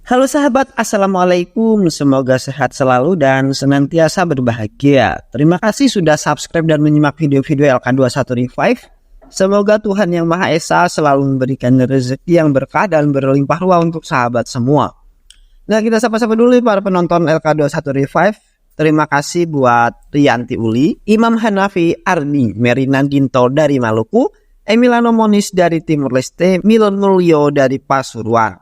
Halo sahabat, Assalamualaikum. Semoga sehat selalu dan senantiasa berbahagia. Terima kasih sudah subscribe dan menyimak video-video LK21 Revive. Semoga Tuhan Yang Maha Esa selalu memberikan rezeki yang berkah dan berlimpah ruah untuk sahabat semua. Nah, kita sapa-sapa dulu para penonton LK21 Revive. Terima kasih buat Rianti Uli, Imam Hanafi Ardi, Merina Ginto dari Maluku, Emiliano Monis dari Timur Leste, Milon Mulyo dari Pasuruan,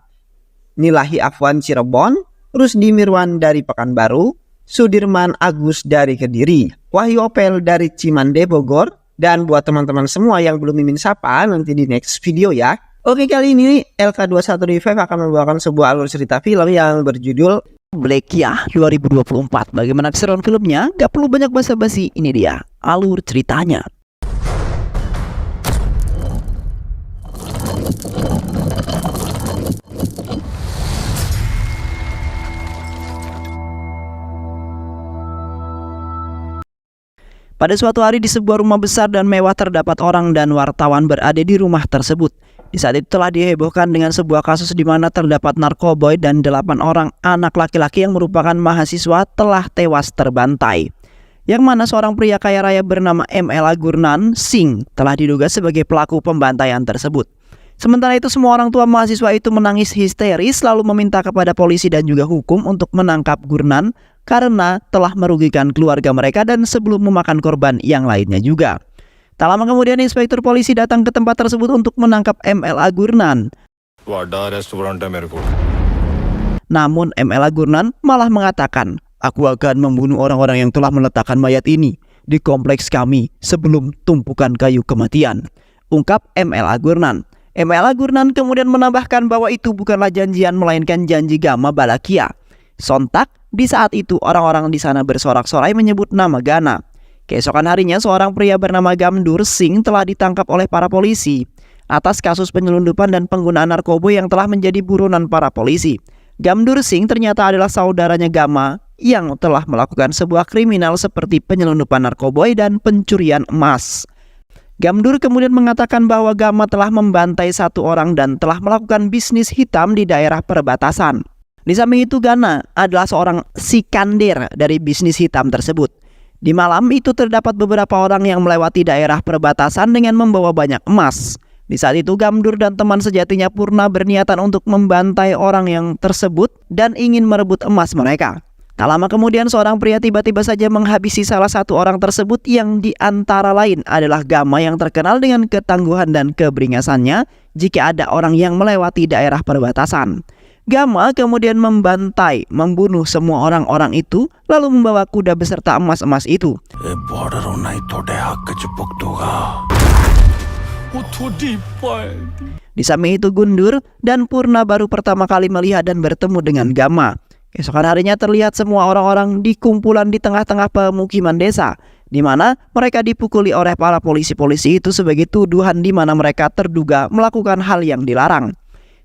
Nilahi Afwan Cirebon, Rusdi Mirwan dari Pekanbaru, Sudirman Agus dari Kediri, Wahyu Opel dari Cimande Bogor, dan buat teman-teman semua yang belum mimin sapa nanti di next video ya. Oke, kali ini LK21 Revive akan membawakan sebuah alur cerita film yang berjudul Blackya 2024. Bagaimana keseruan filmnya? Gak perlu banyak basa-basi, ini dia alur ceritanya. Pada suatu hari di sebuah rumah besar dan mewah terdapat orang dan wartawan berada di rumah tersebut. Di saat itu telah dihebohkan dengan sebuah kasus di mana terdapat narkoboy dan 8 orang anak laki-laki yang merupakan mahasiswa telah tewas terbantai. Yang mana seorang pria kaya raya bernama M.L. Gurnan Singh telah diduga sebagai pelaku pembantaian tersebut. Sementara itu semua orang tua mahasiswa itu menangis histeris lalu meminta kepada polisi dan juga hukum untuk menangkap Gurnan karena telah merugikan keluarga mereka dan sebelum memakan korban yang lainnya juga. Tak lama kemudian inspektur polisi datang ke tempat tersebut untuk menangkap M.L. Gurnan. Namun M.L. Gurnan malah mengatakan, "Aku akan membunuh orang-orang yang telah meletakkan mayat ini di kompleks kami sebelum tumpukan kayu kematian," ungkap M.L. Gurnan. M.L. Gurnan kemudian menambahkan bahwa itu bukanlah janjian melainkan janji Gama Balakya. Sontak di saat itu orang-orang di sana bersorak-sorai menyebut nama Gana. Keesokan harinya seorang pria bernama Gamdur Singh telah ditangkap oleh para polisi atas kasus penyelundupan dan penggunaan narkoba yang telah menjadi buronan para polisi. Gamdur Singh ternyata adalah saudaranya Gama yang telah melakukan sebuah kriminal seperti penyelundupan narkoba dan pencurian emas. Gamdur kemudian mengatakan bahwa Gama telah membantai 1 orang dan telah melakukan bisnis hitam di daerah perbatasan. Di samping itu Gana adalah seorang sikandir dari bisnis hitam tersebut. Di malam itu terdapat beberapa orang yang melewati daerah perbatasan dengan membawa banyak emas. Di saat itu Gamdur dan teman sejatinya Purna berniatan untuk membantai orang yang tersebut dan ingin merebut emas mereka. Tak lama kemudian seorang pria tiba-tiba saja menghabisi salah satu orang tersebut yang di antara lain adalah Gama yang terkenal dengan ketangguhan dan keberingasannya jika ada orang yang melewati daerah perbatasan. Gama kemudian membunuh semua orang-orang itu lalu membawa kuda beserta emas-emas itu. Di samping itu Gundur dan Purna baru pertama kali melihat dan bertemu dengan Gama. Keesokan harinya terlihat semua orang-orang di kumpulan di tengah-tengah pemukiman desa, di mana mereka dipukuli oleh para polisi-polisi itu sebagai tuduhan di mana mereka terduga melakukan hal yang dilarang.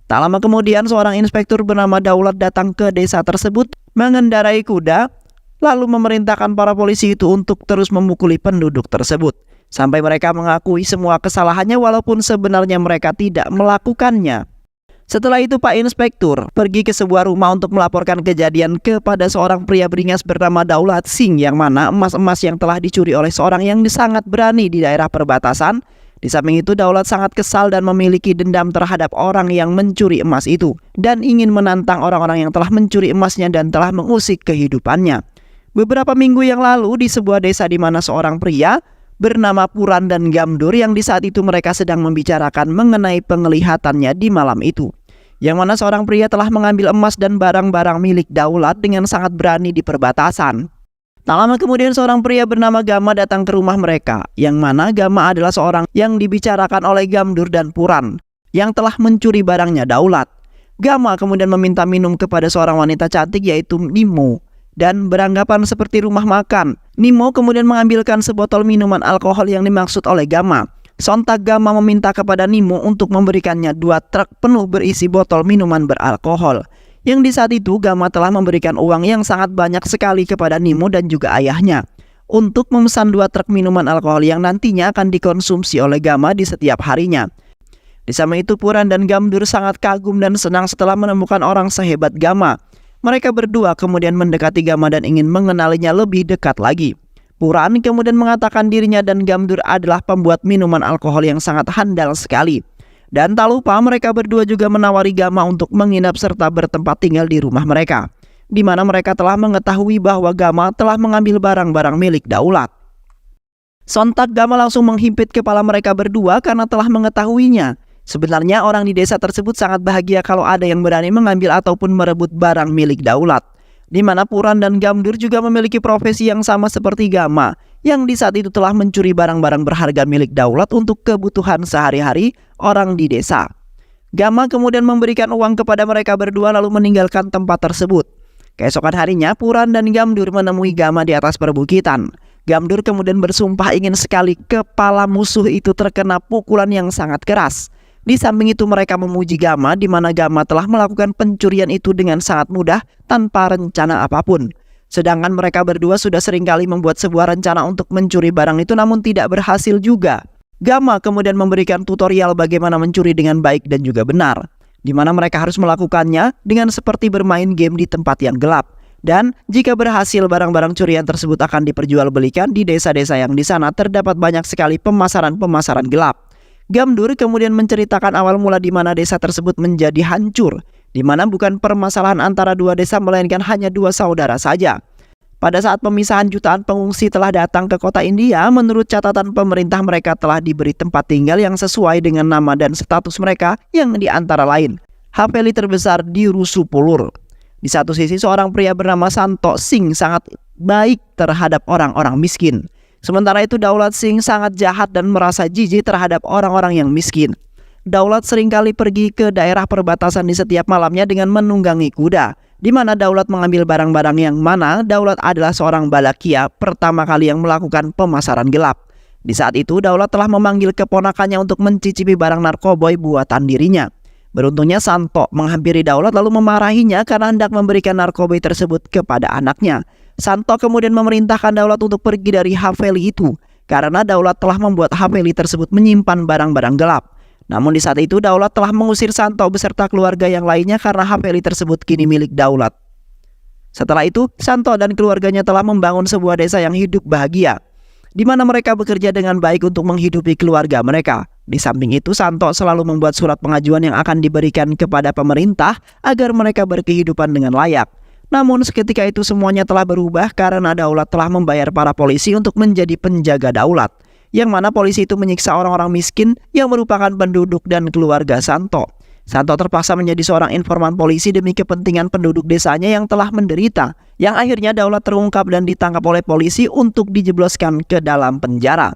Tak lama kemudian seorang inspektur bernama Daulat datang ke desa tersebut mengendarai kuda lalu memerintahkan para polisi itu untuk terus memukuli penduduk tersebut sampai mereka mengakui semua kesalahannya walaupun sebenarnya mereka tidak melakukannya. Setelah itu Pak Inspektur pergi ke sebuah rumah untuk melaporkan kejadian kepada seorang pria beringas bernama Daulat Singh yang mana emas-emas yang telah dicuri oleh seorang yang sangat berani di daerah perbatasan. Di samping itu Daulat sangat kesal dan memiliki dendam terhadap orang yang mencuri emas itu dan ingin menantang orang-orang yang telah mencuri emasnya dan telah mengusik kehidupannya. Beberapa minggu yang lalu di sebuah desa di mana seorang pria bernama Puran dan Gamdur yang di saat itu mereka sedang membicarakan mengenai penglihatannya di malam itu. Yang mana seorang pria telah mengambil emas dan barang-barang milik Daulat dengan sangat berani di perbatasan. Tak lama kemudian seorang pria bernama Gama datang ke rumah mereka, yang mana Gama adalah seorang yang dibicarakan oleh Gamdur dan Puran, yang telah mencuri barangnya Daulat. Gama kemudian meminta minum kepada seorang wanita cantik yaitu Nimo, dan beranggapan seperti rumah makan. Nimo kemudian mengambilkan sebotol minuman alkohol yang dimaksud oleh Gama. Sontak Gama meminta kepada Nimo untuk memberikannya 2 truk penuh berisi botol minuman beralkohol. Yang di saat itu Gama telah memberikan uang yang sangat banyak sekali kepada Nimo dan juga ayahnya untuk memesan 2 truk minuman alkohol yang nantinya akan dikonsumsi oleh Gama di setiap harinya. Di samping itu Puran dan Gamdur sangat kagum dan senang setelah menemukan orang sehebat Gama. Mereka berdua kemudian mendekati Gama dan ingin mengenalinya lebih dekat lagi. Puran kemudian mengatakan dirinya dan Gamdur adalah pembuat minuman alkohol yang sangat handal sekali. Dan tak lupa mereka berdua juga menawari Gama untuk menginap serta bertempat tinggal di rumah mereka, di mana mereka telah mengetahui bahwa Gama telah mengambil barang-barang milik Daulat. Sontak Gama langsung menghimpit kepala mereka berdua karena telah mengetahuinya. Sebenarnya orang di desa tersebut sangat bahagia kalau ada yang berani mengambil ataupun merebut barang milik Daulat, di mana Puran dan Gamdur juga memiliki profesi yang sama seperti Gama, yang di saat itu telah mencuri barang-barang berharga milik Daulat untuk kebutuhan sehari-hari orang di desa. Gama kemudian memberikan uang kepada mereka berdua lalu meninggalkan tempat tersebut. Keesokan harinya Puran dan Gamdur menemui Gama di atas perbukitan. Gamdur kemudian bersumpah ingin sekali kepala musuh itu terkena pukulan yang sangat keras. Di samping itu mereka memuji Gama di mana Gama telah melakukan pencurian itu dengan sangat mudah tanpa rencana apapun. Sedangkan mereka berdua sudah seringkali membuat sebuah rencana untuk mencuri barang itu namun tidak berhasil juga. Gama kemudian memberikan tutorial bagaimana mencuri dengan baik dan juga benar, di mana mereka harus melakukannya dengan seperti bermain game di tempat yang gelap. Dan jika berhasil barang-barang curian tersebut akan diperjualbelikan di desa-desa yang di sana terdapat banyak sekali pemasaran-pemasaran gelap. Gamdur kemudian menceritakan awal mula di mana desa tersebut menjadi hancur, di mana bukan permasalahan antara dua desa melainkan hanya dua saudara saja. Pada saat pemisahan jutaan pengungsi telah datang ke kota India, menurut catatan pemerintah mereka telah diberi tempat tinggal yang sesuai dengan nama dan status mereka yang di antara lain Haveli terbesar di Rusupulur. Di satu sisi seorang pria bernama Santo Singh sangat baik terhadap orang-orang miskin. Sementara itu Daulat Singh sangat jahat dan merasa jijik terhadap orang-orang yang miskin. Daulat seringkali pergi ke daerah perbatasan di setiap malamnya dengan menunggangi kuda, di mana Daulat mengambil barang-barang yang mana Daulat adalah seorang balakia pertama kali yang melakukan pemasaran gelap. Di saat itu Daulat telah memanggil keponakannya untuk mencicipi barang narkoboy buatan dirinya. Beruntungnya Santo menghampiri Daulat lalu memarahinya karena hendak memberikan narkoboy tersebut kepada anaknya. Santo kemudian memerintahkan Daulat untuk pergi dari Haveli itu karena Daulat telah membuat Haveli tersebut menyimpan barang-barang gelap. Namun di saat itu Daulat telah mengusir Santo beserta keluarga yang lainnya karena Haveli tersebut kini milik Daulat. Setelah itu Santo dan keluarganya telah membangun sebuah desa yang hidup bahagia, di mana mereka bekerja dengan baik untuk menghidupi keluarga mereka. Di samping itu Santo selalu membuat surat pengajuan yang akan diberikan kepada pemerintah agar mereka berkehidupan dengan layak. Namun seketika itu semuanya telah berubah karena Daulat telah membayar para polisi untuk menjadi penjaga Daulat, yang mana polisi itu menyiksa orang-orang miskin yang merupakan penduduk dan keluarga Santo. Santo terpaksa menjadi seorang informan polisi demi kepentingan penduduk desanya yang telah menderita, yang akhirnya Daulat terungkap dan ditangkap oleh polisi untuk dijebloskan ke dalam penjara,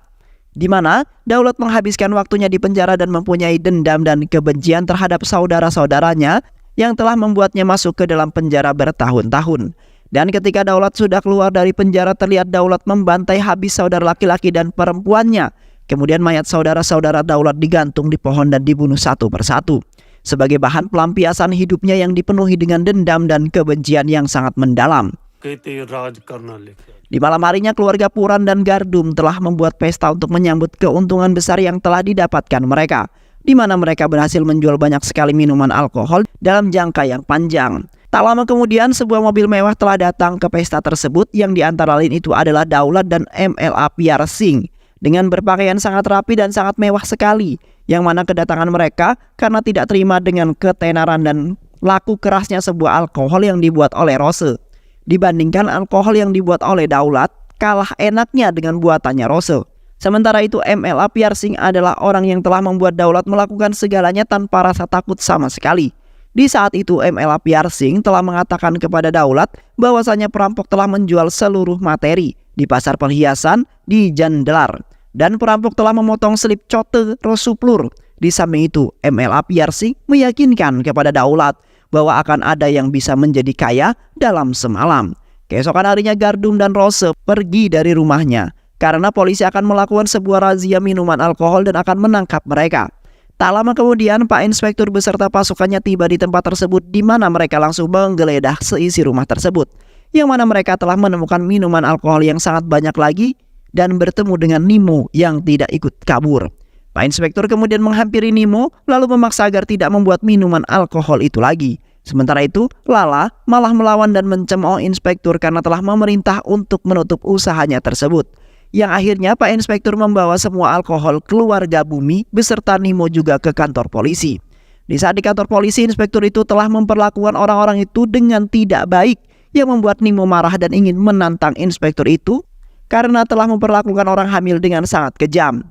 di mana Daulat menghabiskan waktunya di penjara dan mempunyai dendam dan kebencian terhadap saudara-saudaranya yang telah membuatnya masuk ke dalam penjara bertahun-tahun. Dan ketika Daulat sudah keluar dari penjara terlihat Daulat membantai habis saudara laki-laki dan perempuannya. Kemudian mayat saudara-saudara Daulat digantung di pohon dan dibunuh satu persatu, sebagai bahan pelampiasan hidupnya yang dipenuhi dengan dendam dan kebencian yang sangat mendalam. Di malam harinya keluarga Puran dan Gardum telah membuat pesta untuk menyambut keuntungan besar yang telah didapatkan mereka, di mana mereka berhasil menjual banyak sekali minuman alkohol dalam jangka yang panjang. Tak lama kemudian sebuah mobil mewah telah datang ke pesta tersebut, yang di antara lain itu adalah Daulat dan MLA Pyar Singh dengan berpakaian sangat rapi dan sangat mewah sekali, yang mana kedatangan mereka karena tidak terima dengan ketenaran dan laku kerasnya sebuah alkohol yang dibuat oleh Rose. Dibandingkan alkohol yang dibuat oleh Daulat, kalah enaknya dengan buatannya Rose. Sementara itu MLA Pyar Singh adalah orang yang telah membuat Daulat melakukan segalanya tanpa rasa takut sama sekali. Di saat itu MLA Pyar Singh telah mengatakan kepada Daulat bahwasanya perampok telah menjual seluruh materi di pasar perhiasan di Jandelar, dan perampok telah memotong selip cote Rosuplur. Di samping itu MLA Pyar Singh meyakinkan kepada Daulat bahwa akan ada yang bisa menjadi kaya dalam semalam. Keesokan harinya Gardum dan Rose pergi dari rumahnya karena polisi akan melakukan sebuah razia minuman alkohol dan akan menangkap mereka. Tak lama kemudian Pak Inspektur beserta pasukannya tiba di tempat tersebut, di mana mereka langsung menggeledah seisi rumah tersebut, yang mana mereka telah menemukan minuman alkohol yang sangat banyak lagi dan bertemu dengan Nimo yang tidak ikut kabur. Pak Inspektur kemudian menghampiri Nemo lalu memaksa agar tidak membuat minuman alkohol itu lagi. Sementara itu, Lala malah melawan dan mencemooh Inspektur karena telah memerintah untuk menutup usahanya tersebut. Yang akhirnya Pak Inspektur membawa semua alkohol keluarga Bumi beserta Nemo juga ke kantor polisi. Di saat di kantor polisi, Inspektur itu telah memperlakukan orang-orang itu dengan tidak baik yang membuat Nemo marah dan ingin menantang Inspektur itu karena telah memperlakukan orang hamil dengan sangat kejam.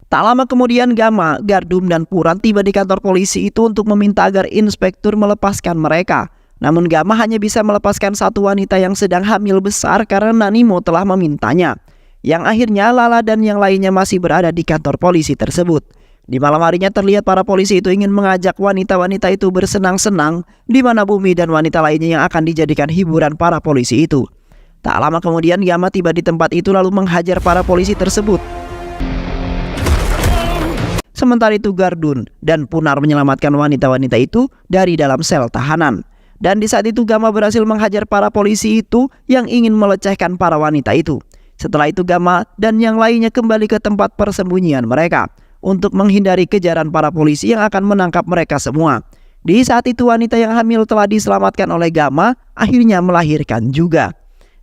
Tak lama kemudian Gamma, Gardum, dan Puran tiba di kantor polisi itu untuk meminta agar Inspektur melepaskan mereka. Namun Gamma hanya bisa melepaskan satu wanita yang sedang hamil besar karena Nemo telah memintanya. Yang akhirnya Lala dan yang lainnya masih berada di kantor polisi tersebut. Di malam harinya terlihat para polisi itu ingin mengajak wanita-wanita itu bersenang-senang, di mana Bumi dan wanita lainnya yang akan dijadikan hiburan para polisi itu. Tak lama kemudian Gamma tiba di tempat itu lalu menghajar para polisi tersebut. Sementara itu Gardun dan Punar menyelamatkan wanita-wanita itu dari dalam sel tahanan. Dan di saat itu Gamma berhasil menghajar para polisi itu yang ingin melecehkan para wanita itu. Setelah itu Gamma dan yang lainnya kembali ke tempat persembunyian mereka untuk menghindari kejaran para polisi yang akan menangkap mereka semua. Di saat itu wanita yang hamil telah diselamatkan oleh Gamma akhirnya melahirkan juga.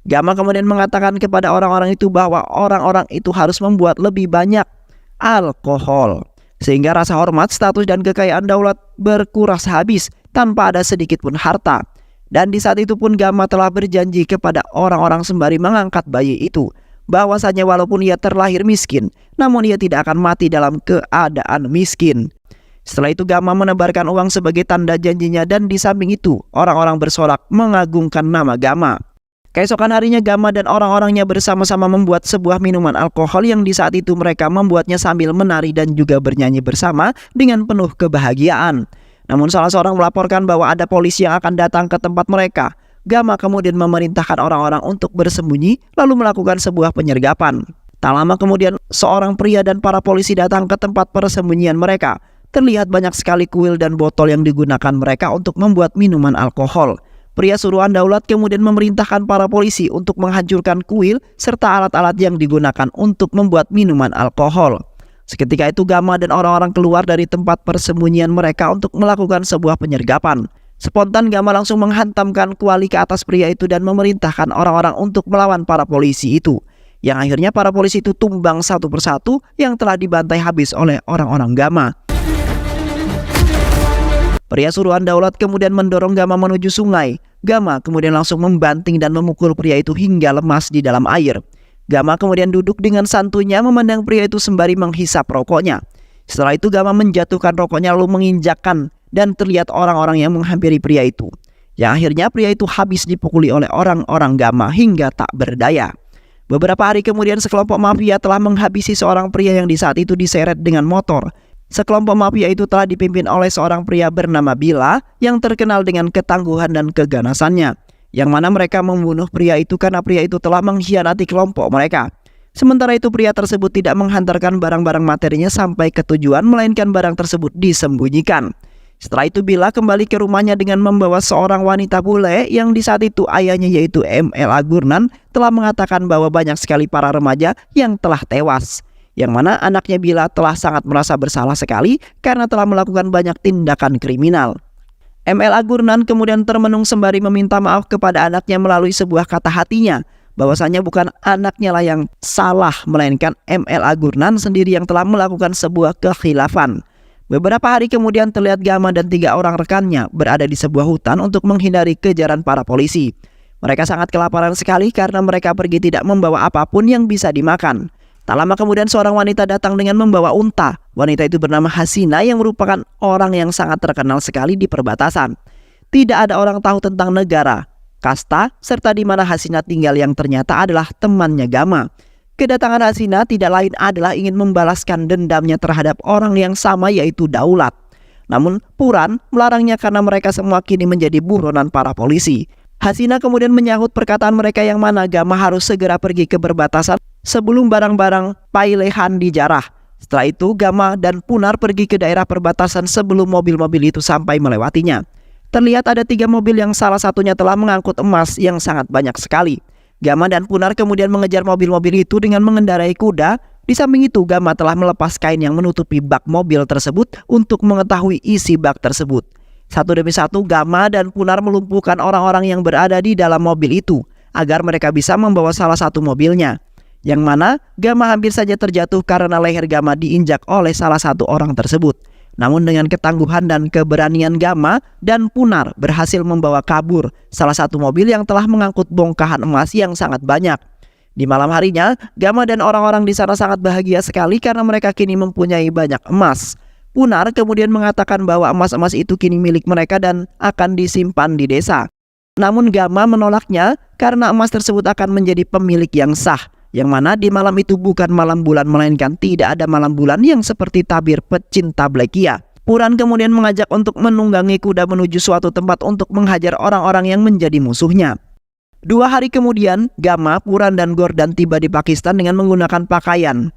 Gamma kemudian mengatakan kepada orang-orang itu bahwa orang-orang itu harus membuat lebih banyak alkohol sehingga rasa hormat, status, dan kekayaan daulat berkuras habis tanpa ada sedikit pun harta. Dan di saat itu pun Gamma telah berjanji kepada orang-orang sembari mengangkat bayi itu bahwasanya walaupun ia terlahir miskin, namun ia tidak akan mati dalam keadaan miskin. Setelah itu Gamma menebarkan uang sebagai tanda janjinya dan di samping itu orang-orang bersorak mengagungkan nama Gamma. Keesokan harinya Gamma dan orang-orangnya bersama-sama membuat sebuah minuman alkohol yang di saat itu mereka membuatnya sambil menari dan juga bernyanyi bersama dengan penuh kebahagiaan. Namun salah seorang melaporkan bahwa ada polisi yang akan datang ke tempat mereka. Gamma kemudian memerintahkan orang-orang untuk bersembunyi lalu melakukan sebuah penyergapan. Tak lama kemudian seorang pria dan para polisi datang ke tempat persembunyian mereka. Terlihat banyak sekali kuil dan botol yang digunakan mereka untuk membuat minuman alkohol. Pria suruhan daulat kemudian memerintahkan para polisi untuk menghancurkan kuil serta alat-alat yang digunakan untuk membuat minuman alkohol. Seketika itu Gamma dan orang-orang keluar dari tempat persembunyian mereka untuk melakukan sebuah penyergapan. Spontan Gamma langsung menghantamkan kuali ke atas pria itu dan memerintahkan orang-orang untuk melawan para polisi itu. Yang akhirnya para polisi itu tumbang satu persatu yang telah dibantai habis oleh orang-orang Gamma. Pria suruhan daulat kemudian mendorong Gamma menuju sungai. Gamma kemudian langsung membanting dan memukul pria itu hingga lemas di dalam air. Gamma kemudian duduk dengan santunya memandang pria itu sembari menghisap rokoknya. Setelah itu Gamma menjatuhkan rokoknya lalu menginjakkan dan terlihat orang-orang yang menghampiri pria itu. Yang akhirnya pria itu habis dipukuli oleh orang-orang Gamma hingga tak berdaya. Beberapa hari kemudian sekelompok mafia telah menghabisi seorang pria yang di saat itu diseret dengan motor. Sekelompok mafia itu telah dipimpin oleh seorang pria bernama Bila yang terkenal dengan ketangguhan dan keganasannya, yang mana mereka membunuh pria itu karena pria itu telah mengkhianati kelompok mereka. Sementara itu pria tersebut tidak menghantarkan barang-barang materinya sampai ke tujuan, melainkan barang tersebut disembunyikan. Setelah itu Bila kembali ke rumahnya dengan membawa seorang wanita bule yang di saat itu ayahnya yaitu ML Agurnan telah mengatakan bahwa banyak sekali para remaja yang telah tewas. Yang mana anaknya Bila telah sangat merasa bersalah sekali karena telah melakukan banyak tindakan kriminal. ML Agurnan kemudian termenung sembari meminta maaf kepada anaknya melalui sebuah kata hatinya, bahwasanya bukan anaknya lah yang salah, melainkan ML Agurnan sendiri yang telah melakukan sebuah kekhilafan. Beberapa hari kemudian terlihat Gamma dan 3 orang rekannya berada di sebuah hutan untuk menghindari kejaran para polisi. Mereka sangat kelaparan sekali karena mereka pergi tidak membawa apapun yang bisa dimakan. Tak lama kemudian seorang wanita datang dengan membawa unta. Wanita itu bernama Hasina yang merupakan orang yang sangat terkenal sekali di perbatasan. Tidak ada orang tahu tentang negara, kasta, serta di mana Hasina tinggal yang ternyata adalah temannya Gamma. Kedatangan Hasina tidak lain adalah ingin membalaskan dendamnya terhadap orang yang sama yaitu Daulat. Namun Puran melarangnya karena mereka semua kini menjadi buronan para polisi. Hasina kemudian menyahut perkataan mereka yang mana Gamma harus segera pergi ke perbatasan sebelum barang-barang pailehan dijarah. Setelah itu Gamma dan Punar pergi ke daerah perbatasan sebelum mobil-mobil itu sampai melewatinya. Terlihat ada 3 mobil yang salah satunya telah mengangkut emas yang sangat banyak sekali. Gamma dan Punar kemudian mengejar mobil-mobil itu dengan mengendarai kuda Di samping itu, Gama telah melepas kain yang menutupi bak mobil tersebut untuk mengetahui isi bak tersebut. Satu demi satu, Gama dan Punar melumpuhkan orang-orang yang berada di dalam mobil itu agar mereka bisa membawa salah satu mobilnya. Yang mana Gama hampir saja terjatuh karena leher Gama diinjak oleh salah satu orang tersebut. Namun dengan ketangguhan dan keberanian Gama dan Punar berhasil membawa kabur salah satu mobil yang telah mengangkut bongkahan emas yang sangat banyak. Di malam harinya, Gama dan orang-orang di sana sangat bahagia sekali karena mereka kini mempunyai banyak emas. Punar kemudian mengatakan bahwa emas-emas itu kini milik mereka dan akan disimpan di desa. Namun Gama menolaknya karena emas tersebut akan menjadi pemilik yang sah, yang mana di malam itu bukan malam bulan melainkan tidak ada malam bulan yang seperti tabir pecinta Blekia. Puran kemudian mengajak untuk menunggangi kuda menuju suatu tempat untuk menghajar orang-orang yang menjadi musuhnya. 2 hari kemudian, Gama, Puran, dan Gordhan tiba di Pakistan dengan menggunakan pakaian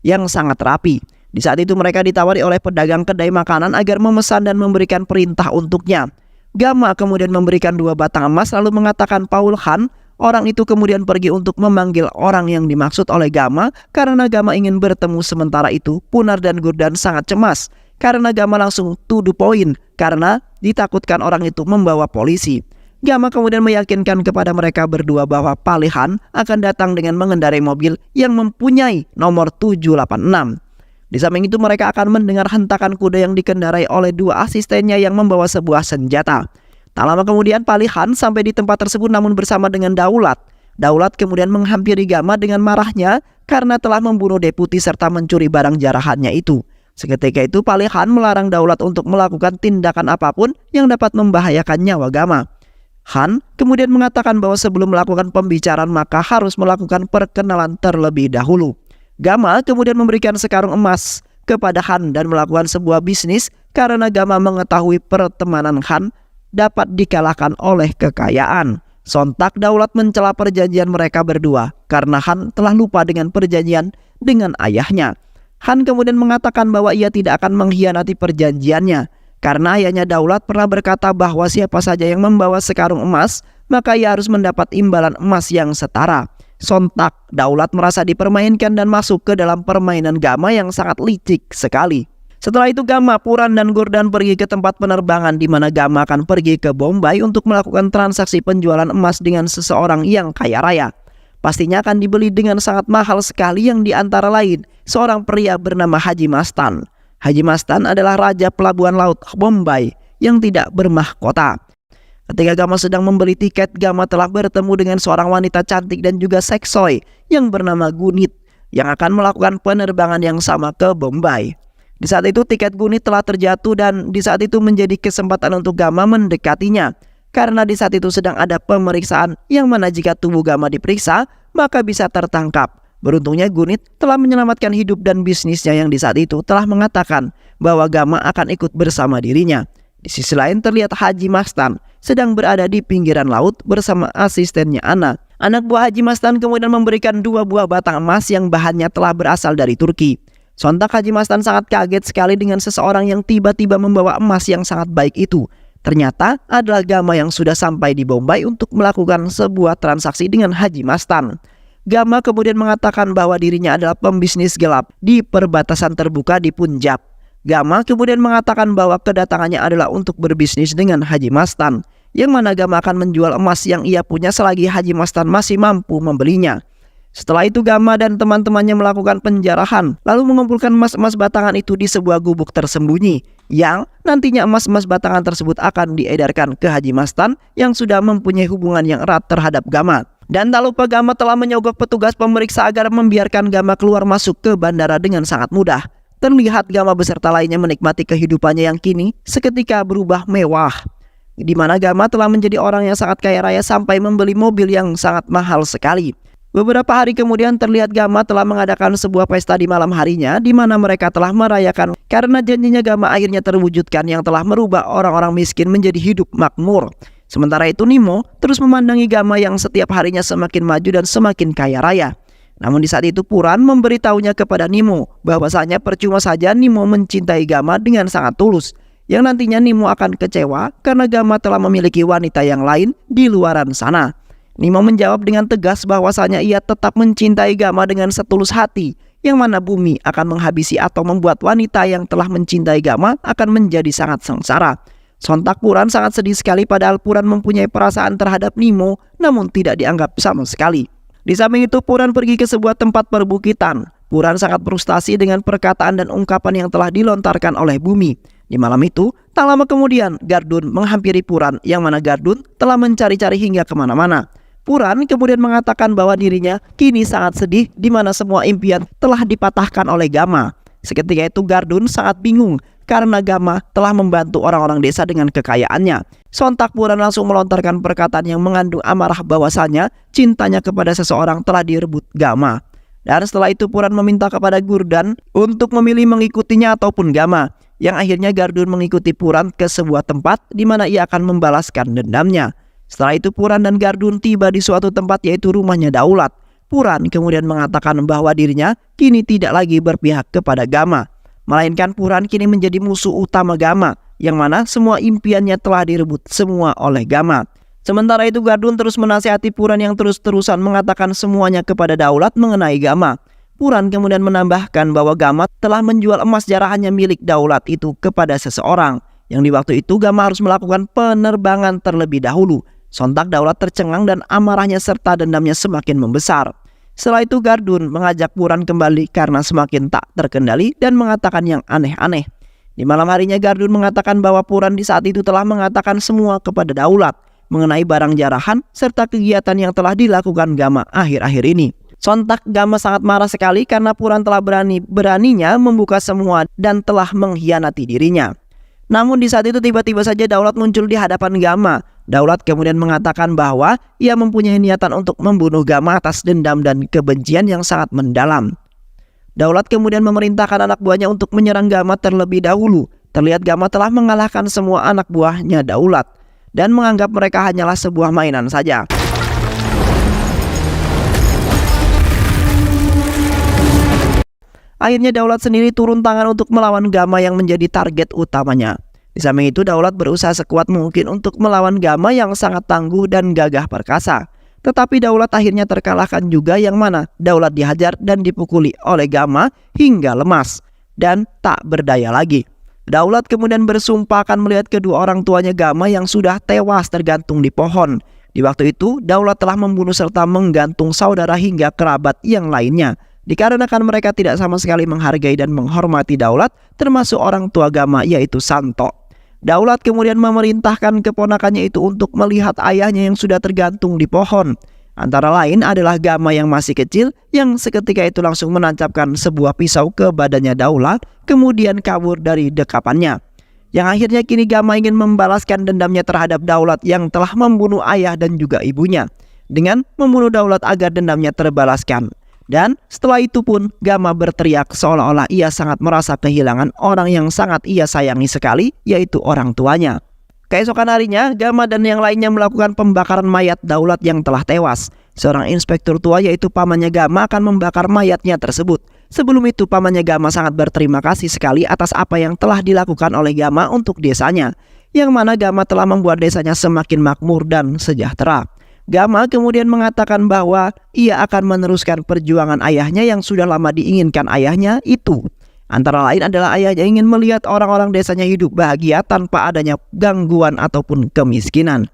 yang sangat rapi. Di saat itu mereka ditawari oleh pedagang kedai makanan agar memesan dan memberikan perintah untuknya. Gama kemudian memberikan 2 batang emas lalu mengatakan Paul Han. Orang itu kemudian pergi untuk memanggil orang yang dimaksud oleh Gama karena Gama ingin bertemu. Sementara itu Punar dan Gordhan sangat cemas karena Gama langsung to the point karena ditakutkan orang itu membawa polisi. Gama kemudian meyakinkan kepada mereka berdua bahwa Palihan akan datang dengan mengendarai mobil yang mempunyai nomor 786. Di samping itu mereka akan mendengar hentakan kuda yang dikendarai oleh 2 asistennya yang membawa sebuah senjata. Tak lama kemudian Palihan sampai di tempat tersebut namun bersama dengan Daulat. Daulat kemudian menghampiri Gama dengan marahnya karena telah membunuh deputi serta mencuri barang jarahannya itu. Seketika itu Palihan melarang Daulat untuk melakukan tindakan apapun yang dapat membahayakan nyawa Gama. Han kemudian mengatakan bahwa sebelum melakukan pembicaraan maka harus melakukan perkenalan terlebih dahulu. Gama kemudian memberikan sekarung emas kepada Han dan melakukan sebuah bisnis karena Gama mengetahui pertemanan Han dapat dikalahkan oleh kekayaan. Sontak Daulat mencela perjanjian mereka berdua karena Han telah lupa dengan perjanjian dengan ayahnya. Han kemudian mengatakan bahwa ia tidak akan mengkhianati perjanjiannya karena ayahnya Daulat pernah berkata bahwa siapa saja yang membawa sekarung emas maka ia harus mendapat imbalan emas yang setara. Sontak Daulat merasa dipermainkan dan masuk ke dalam permainan Gama yang sangat licik sekali. Setelah itu Gama, Puran, dan Gordhan pergi ke tempat penerbangan di mana Gama akan pergi ke Bombay untuk melakukan transaksi penjualan emas dengan seseorang yang kaya raya. Pastinya akan dibeli dengan sangat mahal sekali yang diantara lain seorang pria bernama Haji Mastan. Haji Mastan adalah raja pelabuhan laut Bombay yang tidak bermahkota. Ketika Gama sedang membeli tiket, Gama telah bertemu dengan seorang wanita cantik dan juga seksoi yang bernama Gunit yang akan melakukan penerbangan yang sama ke Bombay. Di saat itu tiket Gunit telah terjatuh dan di saat itu menjadi kesempatan untuk Gama mendekatinya. Karena di saat itu sedang ada pemeriksaan yang mana jika tubuh Gama diperiksa maka bisa tertangkap. Beruntungnya Gunit telah menyelamatkan hidup dan bisnisnya yang di saat itu telah mengatakan bahwa Gama akan ikut bersama dirinya. Di sisi lain terlihat Haji Mastan sedang berada di pinggiran laut bersama asistennya Ana. Anak buah Haji Mastan kemudian memberikan 2 buah batang emas yang bahannya telah berasal dari Turki. Sontak Haji Mastan sangat kaget sekali dengan seseorang yang tiba-tiba membawa emas yang sangat baik itu. Ternyata adalah Gama yang sudah sampai di Bombay untuk melakukan sebuah transaksi dengan Haji Mastan. Gama kemudian mengatakan bahwa dirinya adalah pembisnis gelap di perbatasan terbuka di Punjab. Gama kemudian mengatakan bahwa kedatangannya adalah untuk berbisnis dengan Haji Mastan, yang mana Gama akan menjual emas yang ia punya selagi Haji Mastan masih mampu membelinya. Setelah itu Gama dan teman-temannya melakukan penjarahan, lalu mengumpulkan emas-emas batangan itu di sebuah gubuk tersembunyi, yang nantinya emas-emas batangan tersebut akan diedarkan ke Haji Mastan yang sudah mempunyai hubungan yang erat terhadap Gama. Dan tak lupa Gama telah menyogok petugas pemeriksa agar membiarkan Gama keluar masuk ke bandara dengan sangat mudah. Terlihat Gama beserta lainnya menikmati kehidupannya yang kini seketika berubah mewah, di mana Gama telah menjadi orang yang sangat kaya raya sampai membeli mobil yang sangat mahal sekali. Beberapa hari kemudian terlihat Gama telah mengadakan sebuah pesta di malam harinya di mana mereka telah merayakan karena janjinya Gama akhirnya terwujudkan yang telah merubah orang-orang miskin menjadi hidup makmur. Sementara itu Nemo terus memandangi Gama yang setiap harinya semakin maju dan semakin kaya raya. Namun di saat itu Puran memberitahunya kepada Nemo bahwasanya percuma saja Nemo mencintai Gama dengan sangat tulus, yang nantinya Nemo akan kecewa karena Gama telah memiliki wanita yang lain di luaran sana. Nemo menjawab dengan tegas bahwasanya ia tetap mencintai Gama dengan setulus hati, yang mana bumi akan menghabisi atau membuat wanita yang telah mencintai Gama akan menjadi sangat sengsara. Sontak Puran sangat sedih sekali padahal Puran mempunyai perasaan terhadap Nemo namun tidak dianggap sama sekali. Di samping itu Puran pergi ke sebuah tempat perbukitan. Puran sangat frustasi dengan perkataan dan ungkapan yang telah dilontarkan oleh bumi. Di malam itu, tak lama kemudian Gardun menghampiri Puran yang mana Gardun telah mencari-cari hingga kemana-mana. Puran kemudian mengatakan bahwa dirinya kini sangat sedih di mana semua impian telah dipatahkan oleh Gama. Seketika itu Gardun sangat bingung karena Gama telah membantu orang-orang desa dengan kekayaannya. Sontak Puran langsung melontarkan perkataan yang mengandung amarah bahwasanya cintanya kepada seseorang telah direbut Gama. Dan setelah itu Puran meminta kepada Gurdan untuk memilih mengikutinya ataupun Gama. Yang akhirnya Gardun mengikuti Puran ke sebuah tempat di mana ia akan membalaskan dendamnya. Setelah itu Puran dan Gardun tiba di suatu tempat yaitu rumahnya Daulat. Puran kemudian mengatakan bahwa dirinya kini tidak lagi berpihak kepada Gama, melainkan Puran kini menjadi musuh utama Gama, yang mana semua impiannya telah direbut semua oleh Gama. Sementara itu Gardun terus menasihati Puran yang terus-terusan mengatakan semuanya kepada Daulat mengenai Gama. Puran kemudian menambahkan bahwa Gama telah menjual emas jarahannya milik Daulat itu kepada seseorang, yang di waktu itu Gama harus melakukan penerbangan terlebih dahulu. Sontak Daulat tercengang dan amarahnya serta dendamnya semakin membesar. Setelah itu Gardun mengajak Puran kembali karena semakin tak terkendali dan mengatakan yang aneh-aneh. Di malam harinya Gardun mengatakan bahwa Puran di saat itu telah mengatakan semua kepada Daulat mengenai barang jarahan serta kegiatan yang telah dilakukan Gama akhir-akhir ini. Sontak Gama sangat marah sekali karena Puran telah beraninya membuka semua dan telah mengkhianati dirinya. Namun di saat itu tiba-tiba saja Daulat muncul di hadapan Gama. Daulat kemudian mengatakan bahwa ia mempunyai niatan untuk membunuh Gama atas dendam dan kebencian yang sangat mendalam. Daulat kemudian memerintahkan anak buahnya untuk menyerang Gama terlebih dahulu. Terlihat Gama telah mengalahkan semua anak buahnya Daulat dan menganggap mereka hanyalah sebuah mainan saja. Akhirnya Daulat sendiri turun tangan untuk melawan Gama yang menjadi target utamanya. Di samping itu Daulat berusaha sekuat mungkin untuk melawan Gama yang sangat tangguh dan gagah perkasa. Tetapi Daulat akhirnya terkalahkan juga, yang mana Daulat dihajar dan dipukuli oleh Gama hingga lemas dan tak berdaya lagi. Daulat kemudian bersumpah akan melihat kedua orang tuanya Gama yang sudah tewas tergantung di pohon. Di waktu itu Daulat telah membunuh serta menggantung saudara hingga kerabat yang lainnya. Dikarenakan mereka tidak sama sekali menghargai dan menghormati Daulat, termasuk orang tua Gama yaitu Santo. Daulat kemudian memerintahkan keponakannya itu untuk melihat ayahnya yang sudah tergantung di pohon. Antara lain adalah Gama yang masih kecil yang seketika itu langsung menancapkan sebuah pisau ke badannya Daulat, kemudian kabur dari dekapannya. Yang akhirnya kini Gama ingin membalaskan dendamnya terhadap Daulat yang telah membunuh ayah dan juga ibunya, dengan membunuh Daulat agar dendamnya terbalaskan. Dan setelah itu pun Gama berteriak seolah-olah ia sangat merasa kehilangan orang yang sangat ia sayangi sekali, yaitu orang tuanya. Keesokan harinya Gama dan yang lainnya melakukan pembakaran mayat Daulat yang telah tewas. Seorang inspektur tua yaitu pamannya Gama akan membakar mayatnya tersebut. Sebelum itu pamannya Gama sangat berterima kasih sekali atas apa yang telah dilakukan oleh Gama untuk desanya, yang mana Gama telah membuat desanya semakin makmur dan sejahtera. Gama kemudian mengatakan bahwa ia akan meneruskan perjuangan ayahnya yang sudah lama diinginkan ayahnya itu. Antara lain adalah ayahnya ingin melihat orang-orang desanya hidup bahagia tanpa adanya gangguan ataupun kemiskinan.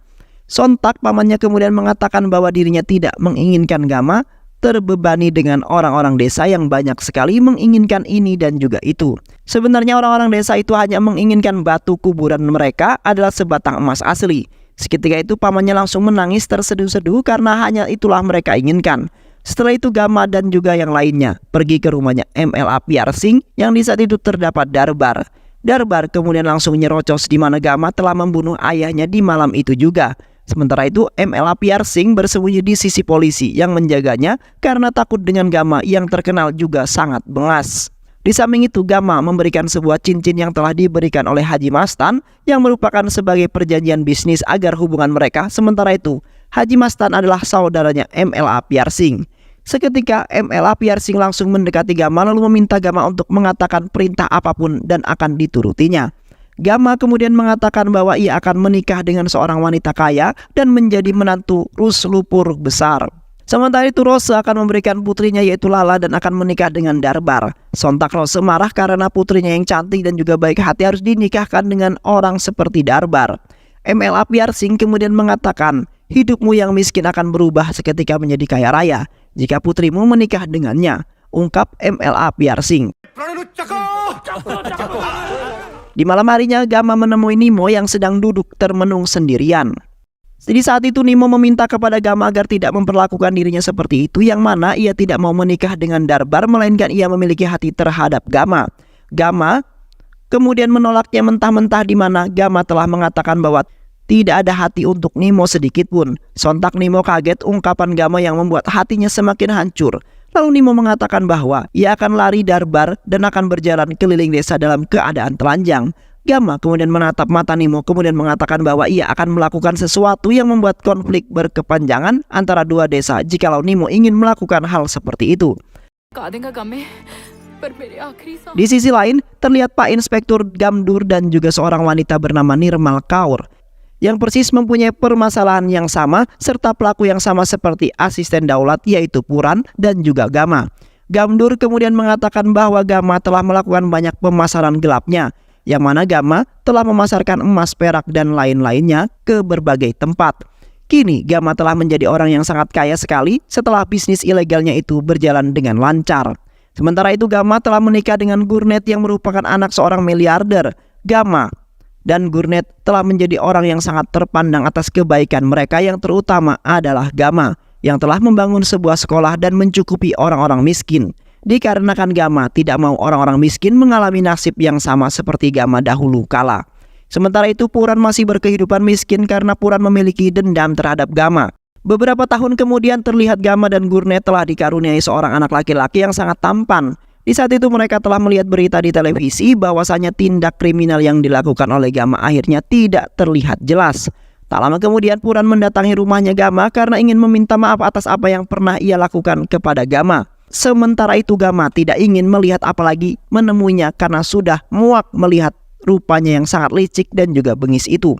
Sontak pamannya kemudian mengatakan bahwa dirinya tidak menginginkan Gama terbebani dengan orang-orang desa yang banyak sekali menginginkan ini dan juga itu. Sebenarnya orang-orang desa itu hanya menginginkan batu kuburan mereka adalah sebatang emas asli. Seketika itu pamannya langsung menangis terseduh-seduh karena hanya itulah mereka inginkan. Setelah itu Gama dan juga yang lainnya pergi ke rumahnya MLA Piarsing yang di saat itu terdapat Darbar. Darbar kemudian langsung nyerocos di mana Gama telah membunuh ayahnya di malam itu juga. Sementara itu MLA Piarsing bersembunyi di sisi polisi yang menjaganya karena takut dengan Gama yang terkenal juga sangat bengas. Di samping itu Gama memberikan sebuah cincin yang telah diberikan oleh Haji Mastan yang merupakan sebagai perjanjian bisnis agar hubungan mereka. Sementara itu Haji Mastan adalah saudaranya MLA Piarsing. Seketika MLA Piarsing langsung mendekati Gama lalu meminta Gama untuk mengatakan perintah apapun dan akan diturutinya. Gama kemudian mengatakan bahwa ia akan menikah dengan seorang wanita kaya dan menjadi menantu Ruslupur besar. Sementara itu Rose akan memberikan putrinya yaitu Lala dan akan menikah dengan Darbar. Sontak Rose marah karena putrinya yang cantik dan juga baik hati harus dinikahkan dengan orang seperti Darbar. MLA Piercing kemudian mengatakan, hidupmu yang miskin akan berubah seketika menjadi kaya raya jika putrimu menikah dengannya, ungkap MLA Piercing. Di malam harinya Gamma menemui Nemo yang sedang duduk termenung sendirian. Jadi saat itu Nemo meminta kepada Gamma agar tidak memperlakukan dirinya seperti itu, yang mana ia tidak mau menikah dengan Darbar melainkan ia memiliki hati terhadap Gamma. Gamma kemudian menolaknya mentah-mentah, di mana Gamma telah mengatakan bahwa tidak ada hati untuk Nemo sedikit pun. Sontak Nemo kaget ungkapan Gamma yang membuat hatinya semakin hancur. Lalu Nemo mengatakan bahwa ia akan lari Darbar dan akan berjalan keliling desa dalam keadaan telanjang. Gamma kemudian menatap mata Nemo kemudian mengatakan bahwa ia akan melakukan sesuatu yang membuat konflik berkepanjangan antara dua desa jikalau Nemo ingin melakukan hal seperti itu. Di sisi lain, terlihat Pak Inspektur Gamdur dan juga seorang wanita bernama Nirmal Kaur yang persis mempunyai permasalahan yang sama serta pelaku yang sama seperti asisten Daulat yaitu Puran dan juga Gamma. Gamdur kemudian mengatakan bahwa Gamma telah melakukan banyak pemasaran gelapnya, yang mana Gamma telah memasarkan emas, perak, dan lain-lainnya ke berbagai tempat. Kini Gamma telah menjadi orang yang sangat kaya sekali setelah bisnis ilegalnya itu berjalan dengan lancar. Sementara itu Gamma telah menikah dengan Gurnet yang merupakan anak seorang miliarder. Gamma dan Gurnet telah menjadi orang yang sangat terpandang atas kebaikan mereka, yang terutama adalah Gamma yang telah membangun sebuah sekolah dan mencukupi orang-orang miskin. Dikarenakan Gamma tidak mau orang-orang miskin mengalami nasib yang sama seperti Gamma dahulu kala. Sementara itu Puran masih berkehidupan miskin karena Puran memiliki dendam terhadap Gamma. Beberapa tahun kemudian terlihat Gamma dan Gurnet telah dikaruniai seorang anak laki-laki yang sangat tampan. Di saat itu mereka telah melihat berita di televisi bahwasanya tindak kriminal yang dilakukan oleh Gamma akhirnya tidak terlihat jelas. Tak lama kemudian Puran mendatangi rumahnya Gamma karena ingin meminta maaf atas apa yang pernah ia lakukan kepada Gamma. Sementara itu Gamma tidak ingin melihat apalagi menemuinya karena sudah muak melihat rupanya yang sangat licik dan juga bengis itu.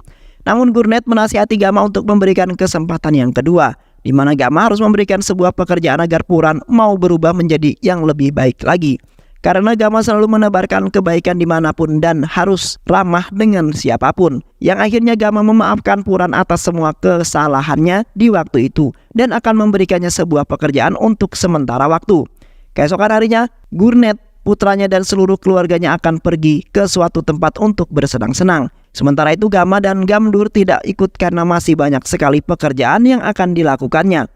Namun Gurnet menasihati Gamma untuk memberikan kesempatan yang kedua, di mana Gamma harus memberikan sebuah pekerjaan agar Puran mau berubah menjadi yang lebih baik lagi. Karena Gamma selalu menebarkan kebaikan dimanapun dan harus ramah dengan siapapun. Yang akhirnya Gamma memaafkan Puran atas semua kesalahannya di waktu itu dan akan memberikannya sebuah pekerjaan untuk sementara waktu. Keesokan harinya, Gurnet, putranya dan seluruh keluarganya akan pergi ke suatu tempat untuk bersenang-senang. Sementara itu Gamma dan Gamdur tidak ikut karena masih banyak sekali pekerjaan yang akan dilakukannya.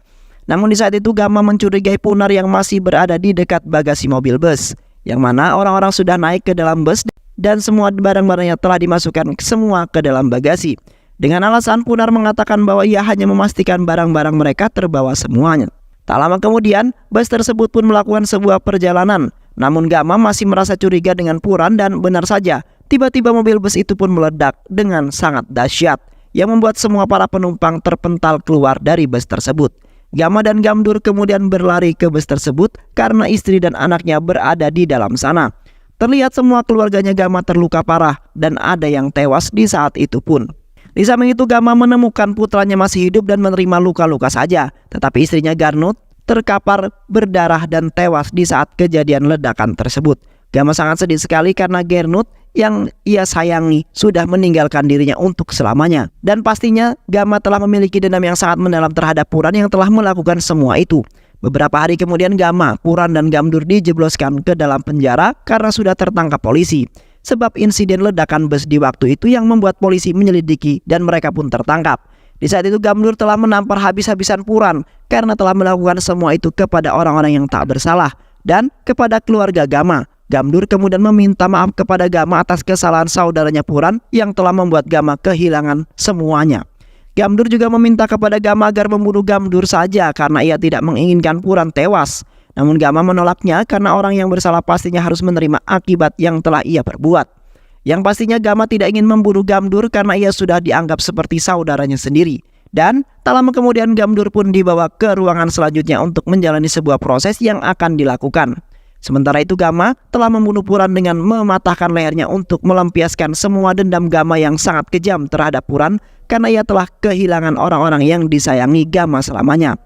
Namun di saat itu Gamma mencurigai Punar yang masih berada di dekat bagasi mobil bus, yang mana orang-orang sudah naik ke dalam bus dan semua barang-barangnya telah dimasukkan semua ke dalam bagasi. Dengan alasan Punar mengatakan bahwa ia hanya memastikan barang-barang mereka terbawa semuanya. Tak lama kemudian, bus tersebut pun melakukan sebuah perjalanan. Namun Gamma masih merasa curiga dengan Puran dan benar saja, tiba-tiba mobil bus itu pun meledak dengan sangat dahsyat, yang membuat semua para penumpang terpental keluar dari bus tersebut. Gamma dan Gamdur kemudian berlari ke bus tersebut karena istri dan anaknya berada di dalam sana. Terlihat semua keluarganya Gamma terluka parah dan ada yang tewas di saat itu pun. Di samping itu Gamma menemukan putranya masih hidup dan menerima luka-luka saja, tetapi istrinya Garnut terkapar berdarah dan tewas di saat kejadian ledakan tersebut. Gamma sangat sedih sekali karena Gernut yang ia sayangi sudah meninggalkan dirinya untuk selamanya. Dan pastinya Gamma telah memiliki dendam yang sangat mendalam terhadap Puran yang telah melakukan semua itu. Beberapa hari kemudian Gamma, Puran dan Gamdur dijebloskan ke dalam penjara karena sudah tertangkap polisi. Sebab insiden ledakan bus di waktu itu yang membuat polisi menyelidiki dan mereka pun tertangkap. Di saat itu Gamdur telah menampar habis-habisan Puran karena telah melakukan semua itu kepada orang-orang yang tak bersalah dan kepada keluarga Gamma. Gamdur kemudian meminta maaf kepada Gamma atas kesalahan saudaranya Puran yang telah membuat Gamma kehilangan semuanya. Gamdur juga meminta kepada Gamma agar membunuh Gamdur saja karena ia tidak menginginkan Puran tewas. Namun Gamma menolaknya karena orang yang bersalah pastinya harus menerima akibat yang telah ia perbuat. Yang pastinya Gamma tidak ingin membunuh Gamdur karena ia sudah dianggap seperti saudaranya sendiri. Dan tak lama kemudian Gamdur pun dibawa ke ruangan selanjutnya untuk menjalani sebuah proses yang akan dilakukan. Sementara itu Gamma telah membunuh Puran dengan mematahkan lehernya untuk melampiaskan semua dendam Gamma yang sangat kejam terhadap Puran karena ia telah kehilangan orang-orang yang disayangi Gamma selamanya.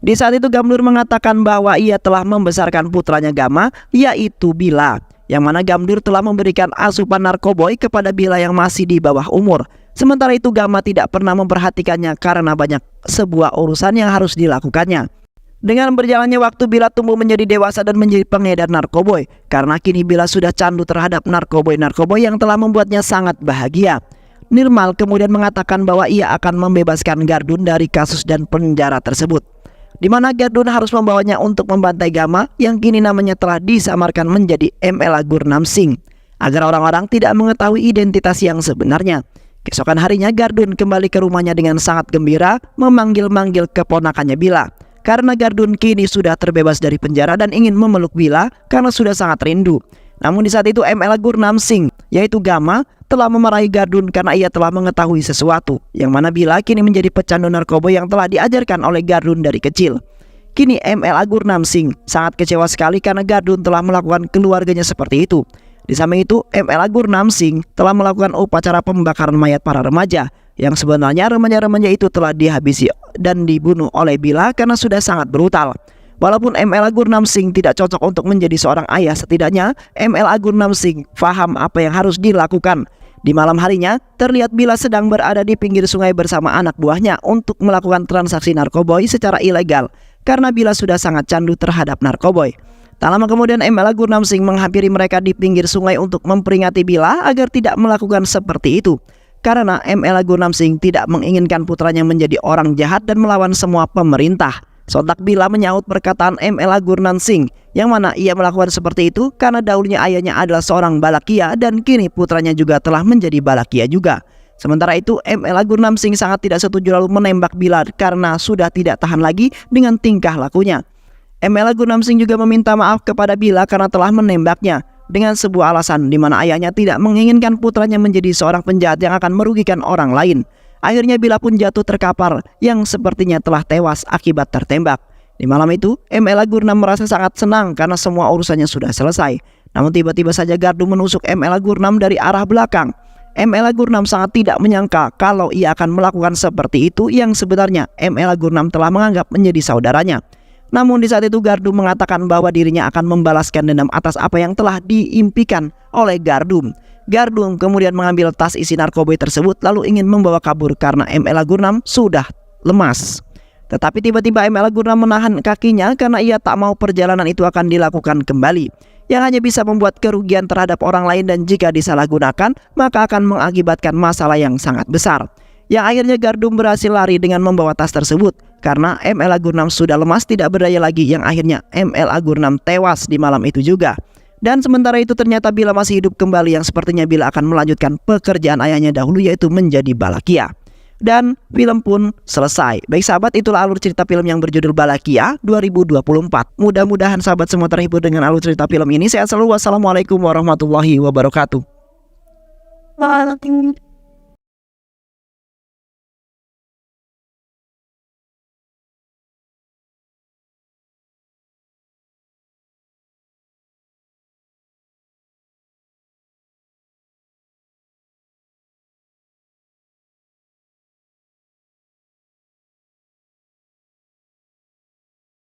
Di saat itu Gamdur mengatakan bahwa ia telah membesarkan putranya Gama, yaitu Bila, yang mana Gamdur telah memberikan asupan narkoboy kepada Bila yang masih di bawah umur. Sementara itu Gama tidak pernah memperhatikannya karena banyak sebuah urusan yang harus dilakukannya. Dengan berjalannya waktu, Bila tumbuh menjadi dewasa dan menjadi pengedar narkoboy, karena kini Bila sudah candu terhadap narkoboy yang telah membuatnya sangat bahagia. Nirmal kemudian mengatakan bahwa ia akan membebaskan Gardun dari kasus dan penjara tersebut, di mana Gardun harus membawanya untuk membantai Gama yang kini namanya telah disamarkan menjadi ML Gurnam Singh, agar orang-orang tidak mengetahui identitas yang sebenarnya. Keesokan harinya Gardun kembali ke rumahnya dengan sangat gembira memanggil-manggil keponakannya Bila, karena Gardun kini sudah terbebas dari penjara dan ingin memeluk Bila karena sudah sangat rindu. Namun di saat itu ML Gurnam Singh, yaitu Gama, telah memarahi Gardun karena ia telah mengetahui sesuatu, yang mana Bila kini menjadi pecandu narkoba yang telah diajarkan oleh Gardun dari kecil. Kini ML Gurnam Singh sangat kecewa sekali karena Gardun telah melakukan keluarganya seperti itu. Di samping itu, ML Gurnam Singh telah melakukan upacara pembakaran mayat para remaja, yang sebenarnya remaja-remaja itu telah dihabisi dan dibunuh oleh Bila karena sudah sangat brutal. Walaupun ML Gurnam Singh tidak cocok untuk menjadi seorang ayah, setidaknya ML Gurnam Singh paham apa yang harus dilakukan. Di malam harinya, terlihat Bila sedang berada di pinggir sungai bersama anak buahnya untuk melakukan transaksi narkoboy secara ilegal, karena Bila sudah sangat candu terhadap narkoboy. Tak lama kemudian ML Gurnam Singh menghampiri mereka di pinggir sungai untuk memperingati Bila agar tidak melakukan seperti itu, karena ML Gurnam Singh tidak menginginkan putranya menjadi orang jahat dan melawan semua pemerintah. Sontak Bila menyahut perkataan ML Gurnam Singh, yang mana ia melakukan seperti itu karena dahulunya ayahnya adalah seorang Balakia dan kini putranya juga telah menjadi Balakia juga. Sementara itu ML Gurnam Singh sangat tidak setuju lalu menembak Bila karena sudah tidak tahan lagi dengan tingkah lakunya. ML Gurnam Singh juga meminta maaf kepada Bila karena telah menembaknya dengan sebuah alasan di mana ayahnya tidak menginginkan putranya menjadi seorang penjahat yang akan merugikan orang lain. Akhirnya Bila pun jatuh terkapar yang sepertinya telah tewas akibat tertembak. Di malam itu, ML Gurnam merasa sangat senang karena semua urusannya sudah selesai. Namun tiba-tiba saja Gardun menusuk ML Gurnam dari arah belakang. ML Gurnam sangat tidak menyangka kalau ia akan melakukan seperti itu yang sebenarnya ML Gurnam telah menganggap menjadi saudaranya. Namun di saat itu Gardun mengatakan bahwa dirinya akan membalaskan dendam atas apa yang telah diimpikan oleh Gardun. Gardun kemudian mengambil tas isi narkoba tersebut lalu ingin membawa kabur karena ML Gurnam sudah lemas. Tetapi tiba-tiba ML Gurnam menahan kakinya karena ia tak mau perjalanan itu akan dilakukan kembali, yang hanya bisa membuat kerugian terhadap orang lain dan jika disalahgunakan maka akan mengakibatkan masalah yang sangat besar. Yang akhirnya Gardun berhasil lari dengan membawa tas tersebut karena ML Gurnam sudah lemas tidak berdaya lagi, yang akhirnya ML Gurnam tewas di malam itu juga. Dan sementara itu ternyata Bila masih hidup kembali, yang sepertinya Bila akan melanjutkan pekerjaan ayahnya dahulu yaitu menjadi Balakia. Dan film pun selesai. Baik sahabat, itulah alur cerita film yang berjudul Balakia 2024. Mudah-mudahan sahabat semua terhibur dengan alur cerita film ini. Sehat selalu. Wassalamualaikum warahmatullahi wabarakatuh.